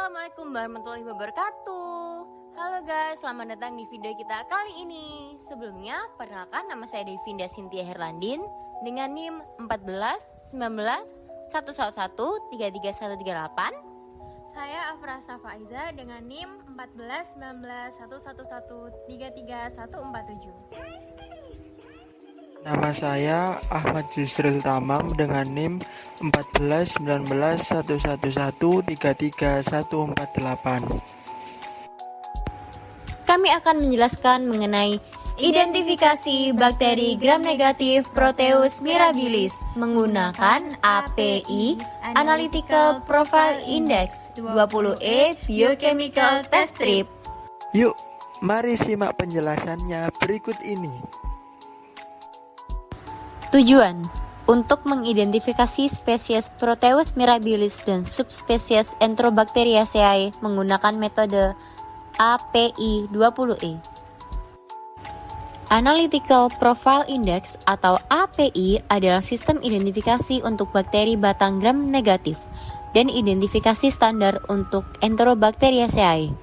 Assalamualaikum warahmatullahi wabarakatuh. Halo guys, selamat datang di video kita kali ini. Sebelumnya, perkenalkan nama saya Devinda Cynthia Herlandin dengan NIM 14 19 111 33138. Saya Afra Safaiza dengan NIM 14 19 111 33147. Nama saya Ahmad Yusril Tamam dengan NIM 14 19 111 33148. Kami akan menjelaskan mengenai identifikasi bakteri gram negatif Proteus mirabilis menggunakan API Analytical Profile Index 20E Biochemical Test Strip. Yuk, mari simak penjelasannya berikut ini. Tujuan untuk mengidentifikasi spesies Proteus mirabilis dan subspesies Enterobacteriaceae menggunakan metode API 20E. Analytical Profile Index atau API adalah sistem identifikasi untuk bakteri batang gram negatif dan identifikasi standar untuk Enterobacteriaceae.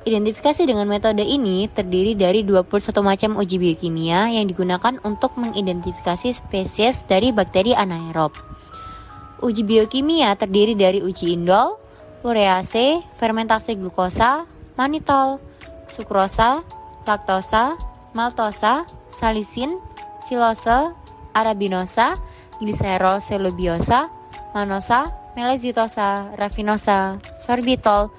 Identifikasi dengan metode ini terdiri dari 21 macam uji biokimia yang digunakan untuk mengidentifikasi spesies dari bakteri anaerob. Uji biokimia terdiri dari uji indol, urease, fermentasi glukosa, manitol, sukrosa, laktosa, maltosa, salisin, silose, arabinosa, gliserol selubiosa, manosa, melezitosa, rafinosa, sorbitol,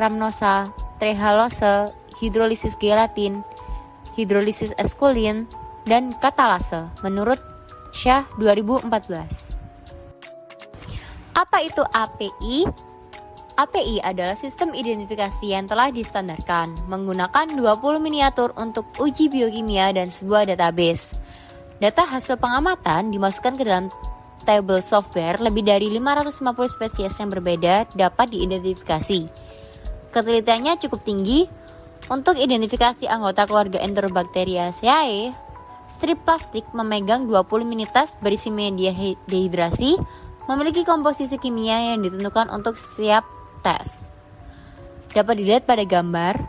rhamnosa, trehalose, hidrolisis gelatin, hidrolisis eskulin, dan katalase menurut Shah 2014. Apa itu API? API adalah sistem identifikasi yang telah distandarkan menggunakan 20 miniatur untuk uji biokimia dan sebuah database. Data hasil pengamatan dimasukkan ke dalam table software. Lebih dari 550 spesies yang berbeda dapat diidentifikasi. Ketelitiannya cukup tinggi. Untuk identifikasi anggota keluarga Enterobacteriaceae, strip plastik memegang 20 minitas berisi media dehidrasi, memiliki komposisi kimia yang ditentukan untuk setiap tes. Dapat dilihat pada gambar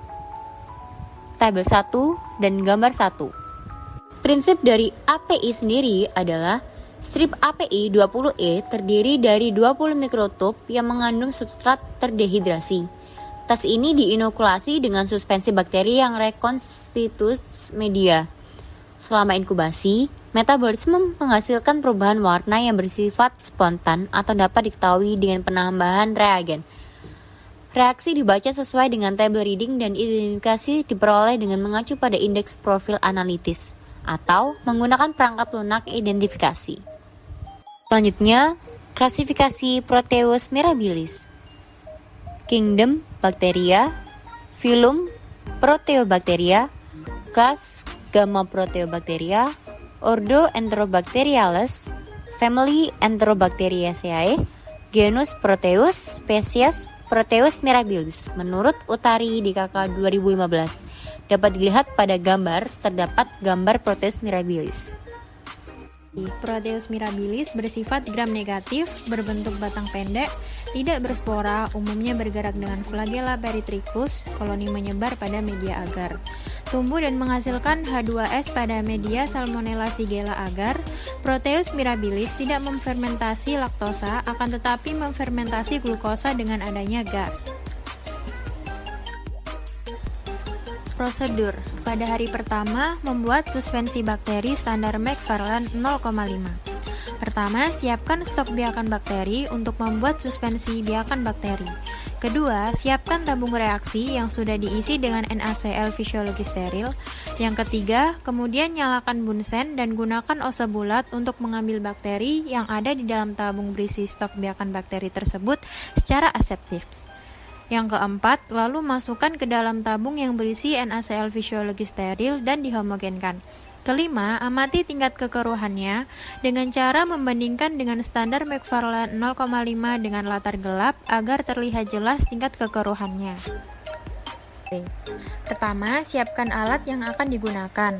tabel 1 dan gambar 1. Prinsip dari API sendiri adalah strip API 20E terdiri dari 20 mikrotub yang mengandung substrat terdehidrasi. Tes ini diinokulasi dengan suspensi bakteri yang rekonstitusi media. Selama inkubasi, metabolisme menghasilkan perubahan warna yang bersifat spontan atau dapat diketahui dengan penambahan reagen. Reaksi dibaca sesuai dengan table reading dan identifikasi diperoleh dengan mengacu pada indeks profil analitis atau menggunakan perangkat lunak identifikasi. Selanjutnya, klasifikasi Proteus mirabilis. Kingdom Bacteria, Phylum Proteobacteria, Class Gamma Proteobacteria, Ordo Enterobacteriales, Family Enterobacteriaceae, Genus Proteus, Spesies Proteus mirabilis menurut Utari di KK 2015. Dapat dilihat pada gambar, terdapat gambar Proteus mirabilis. Proteus mirabilis bersifat gram negatif, berbentuk batang pendek, tidak berspora, umumnya bergerak dengan flagella peritricus, koloni menyebar pada media agar. Tumbuh dan menghasilkan H2S pada media Salmonella shigella agar. Proteus mirabilis tidak memfermentasi laktosa, akan tetapi memfermentasi glukosa dengan adanya gas. Prosedur. Pada hari pertama, membuat suspensi bakteri standar Macfarlane 0,5. Pertama, siapkan stok biakan bakteri untuk membuat suspensi biakan bakteri. Kedua, siapkan tabung reaksi yang sudah diisi dengan NaCl fisiologi steril. Yang ketiga, kemudian nyalakan bunsen dan gunakan ose bulat untuk mengambil bakteri yang ada di dalam tabung berisi stok biakan bakteri tersebut secara aseptif. Yang keempat, lalu masukkan ke dalam tabung yang berisi NaCl fisiologi steril dan dihomogenkan. Kelima, amati tingkat kekeruhannya dengan cara membandingkan dengan standar Macfarlane 0,5 dengan latar gelap agar terlihat jelas tingkat kekeruhannya. Pertama, siapkan alat yang akan digunakan.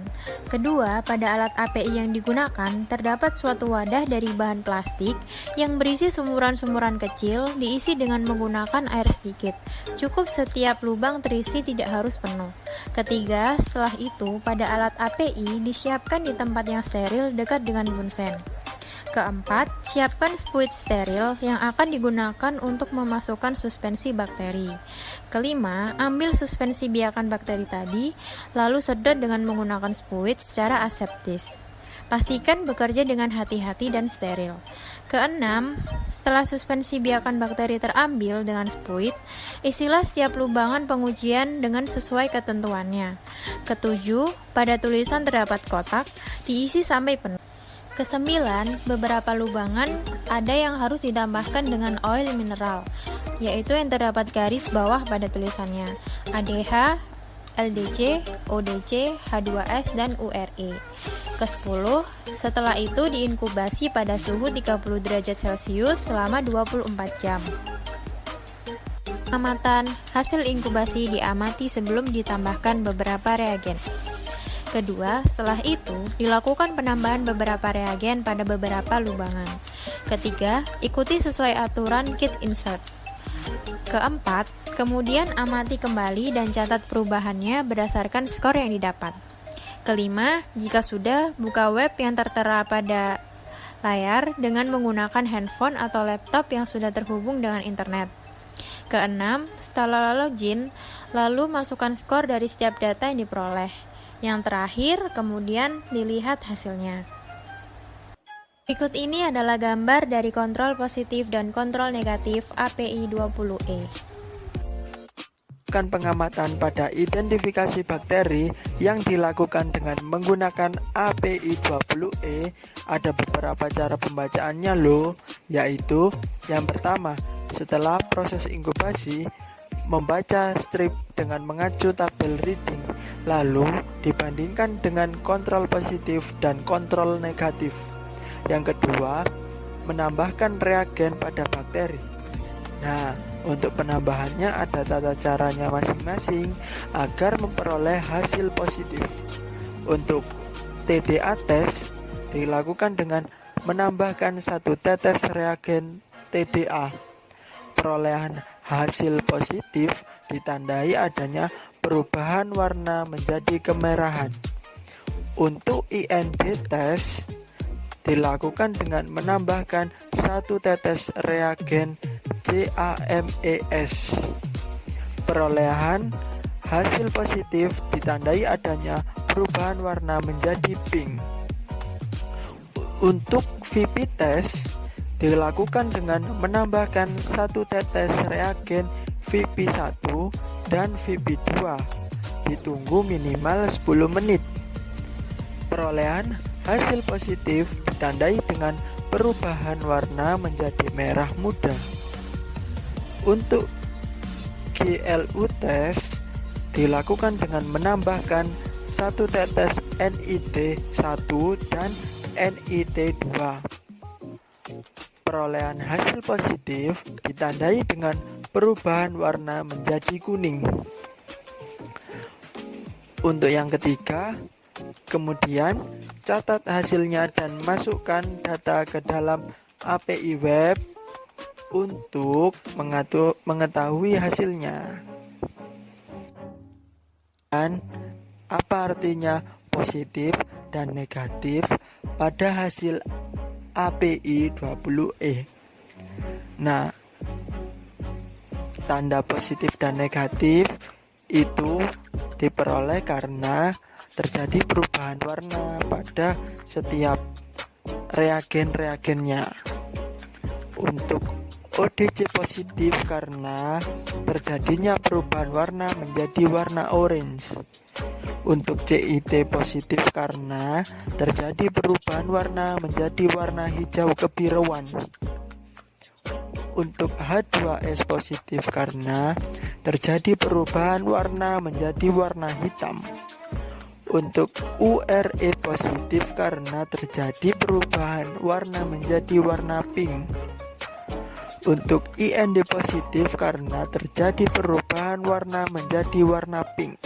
Kedua, pada alat API yang digunakan, terdapat suatu wadah dari bahan plastik yang berisi sumuran-sumuran kecil diisi dengan menggunakan air sedikit. Cukup setiap lubang terisi, tidak harus penuh. Ketiga, setelah itu, pada alat API disiapkan di tempat yang steril dekat dengan bunsen. Keempat, siapkan spuit steril yang akan digunakan untuk memasukkan suspensi bakteri. Kelima, ambil suspensi biakan bakteri tadi, lalu sedot dengan menggunakan spuit secara aseptis. Pastikan bekerja dengan hati-hati dan steril. Keenam, setelah suspensi biakan bakteri terambil dengan spuit, isilah setiap lubangan pengujian dengan sesuai ketentuannya. Ketujuh, pada tulisan terdapat kotak, diisi sampai penuh. Kesembilan, beberapa lubangan ada yang harus ditambahkan dengan oil mineral, yaitu yang terdapat garis bawah pada tulisannya, ADH, LDC, ODC, H2S, dan URE. Ke-10, setelah itu diinkubasi pada suhu 30 derajat Celcius selama 24 jam. Pengamatan hasil inkubasi diamati sebelum ditambahkan beberapa reagen. Kedua, setelah itu, dilakukan penambahan beberapa reagen pada beberapa lubangan. Ketiga, ikuti sesuai aturan kit insert. Keempat, kemudian amati kembali dan catat perubahannya berdasarkan skor yang didapat. Kelima, jika sudah, buka web yang tertera pada layar dengan menggunakan handphone atau laptop yang sudah terhubung dengan internet. Keenam, setelah login, lalu masukkan skor dari setiap data yang diperoleh. Yang terakhir, kemudian dilihat hasilnya. Berikut ini adalah gambar dari kontrol positif dan kontrol negatif API 20E. Pengamatan pada identifikasi bakteri yang dilakukan dengan menggunakan API 20E, ada beberapa cara pembacaannya loh, yaitu yang pertama, setelah proses inkubasi, membaca strip dengan mengacu tabel reading, lalu dibandingkan dengan kontrol positif dan kontrol negatif. Yang kedua, menambahkan reagen pada bakteri. Nah, untuk penambahannya ada tata caranya masing-masing agar memperoleh hasil positif. Untuk TDA test dilakukan dengan menambahkan 1 tetes reagen TDA. Perolehan hasil positif ditandai adanya perubahan warna menjadi kemerahan. Untuk IND test dilakukan dengan menambahkan 1 tetes reagen CAMES. Perolehan hasil positif ditandai adanya perubahan warna menjadi pink. Untuk VP test dilakukan dengan menambahkan 1 tetes reagen VP1 dan VP2. Ditunggu minimal 10 menit. Perolehan hasil positif ditandai dengan perubahan warna menjadi merah muda. Untuk GLU test dilakukan dengan menambahkan 1 tetes NIT1 dan NIT2. Perolehan hasil positif ditandai dengan perubahan warna menjadi kuning. Untuk yang ketiga, kemudian catat hasilnya dan masukkan data ke dalam API web untuk mengetahui hasilnya. Dan apa artinya positif dan negatif pada hasil API 20E? Nah, tanda positif dan negatif itu diperoleh karena terjadi perubahan warna pada setiap reagen-reagennya. Untuk ODC positif karena terjadinya perubahan warna menjadi warna orange. Untuk CIT positif karena terjadi perubahan warna menjadi warna hijau kebiruan. Untuk H2S positif karena terjadi perubahan warna menjadi warna hitam. Untuk URE positif karena terjadi perubahan warna menjadi warna pink. Untuk IND positif karena terjadi perubahan warna menjadi warna pink.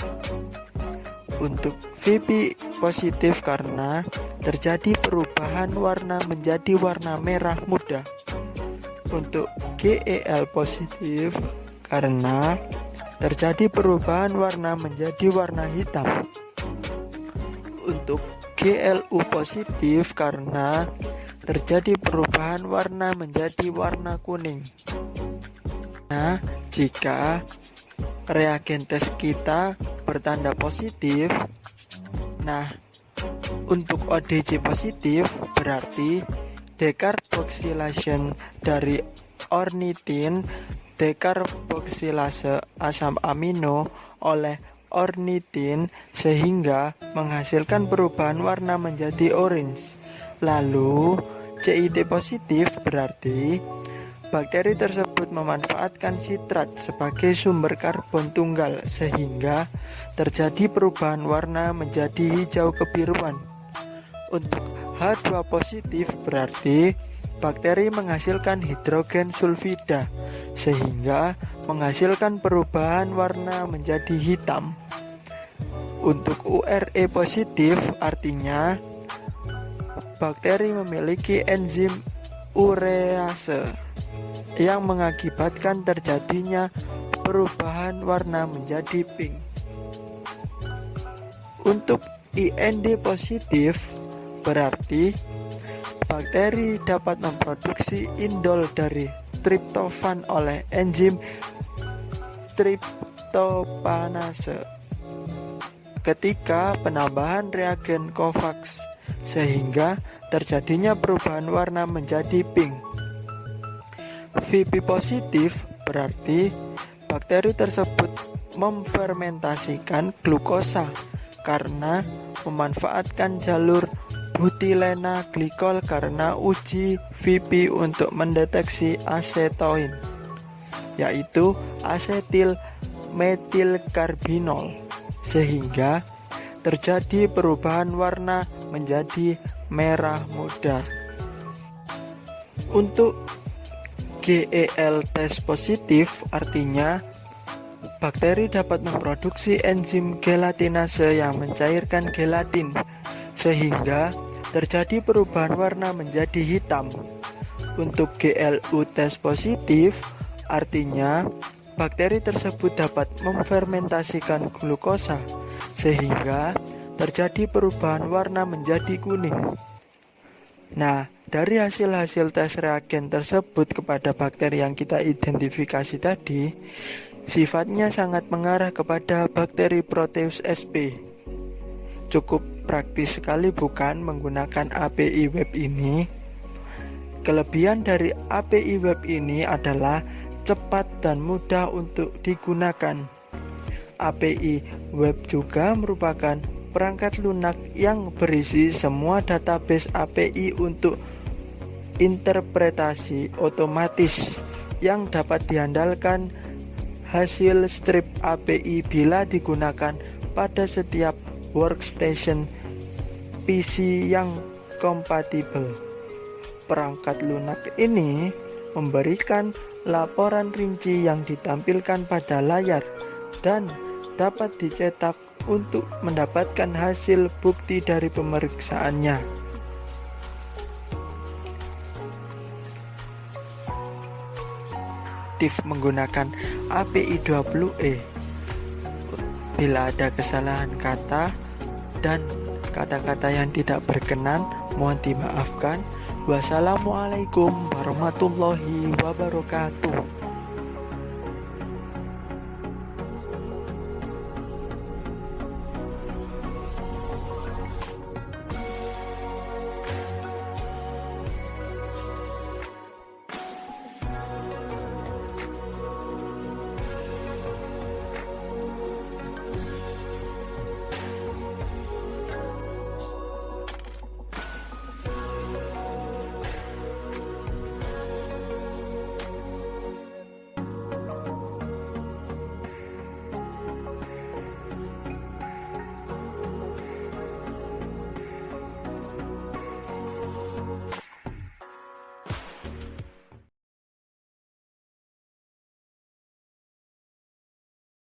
Untuk VP positif karena terjadi perubahan warna menjadi warna merah muda. Untuk GEL positif karena terjadi perubahan warna menjadi warna hitam. Untuk GLU positif karena terjadi perubahan warna menjadi warna kuning. Nah, jika reagen tes kita bertanda positif, nah untuk ODC positif berarti decarboxylation dari ornitin dekarboksilase asam amino oleh ornitin sehingga menghasilkan perubahan warna menjadi orange. Lalu CIT positif berarti bakteri tersebut memanfaatkan sitrat sebagai sumber karbon tunggal sehingga terjadi perubahan warna menjadi hijau kebiruan. Untuk H2 positif berarti bakteri menghasilkan hidrogen sulfida sehingga menghasilkan perubahan warna menjadi hitam. Untuk URE positif artinya bakteri memiliki enzim urease yang mengakibatkan terjadinya perubahan warna menjadi pink. Untuk IND positif berarti bakteri dapat memproduksi indol dari triptofan oleh enzim triptopanase ketika penambahan reagen COVAX sehingga terjadinya perubahan warna menjadi pink. VP positif berarti bakteri tersebut memfermentasikan glukosa karena memanfaatkan jalur butilena glikol karena uji VP untuk mendeteksi asetoin, yaitu asetil metilkarbinol, sehingga terjadi perubahan warna menjadi merah muda. Untuk GEL tes positif artinya bakteri dapat memproduksi enzim gelatinase yang mencairkan gelatin sehingga terjadi perubahan warna menjadi hitam. Untuk GLU tes positif artinya bakteri tersebut dapat memfermentasikan glukosa sehingga terjadi perubahan warna menjadi kuning. Nah, dari hasil-hasil tes reagen tersebut kepada bakteri yang kita identifikasi tadi, sifatnya sangat mengarah kepada bakteri Proteus sp. Cukup praktis sekali bukan menggunakan API web ini? Kelebihan dari API web ini adalah cepat dan mudah untuk digunakan. API web juga merupakan perangkat lunak yang berisi semua database API untuk interpretasi otomatis yang dapat diandalkan hasil strip API bila digunakan pada setiap workstation PC yang kompatibel. Perangkat lunak ini memberikan laporan rinci yang ditampilkan pada layar dan dapat dicetak untuk mendapatkan hasil bukti dari pemeriksaannya. Tips menggunakan API 20E. Bila ada kesalahan kata dan kata-kata yang tidak berkenan, mohon dimaafkan. Wassalamualaikum warahmatullahi wabarakatuh.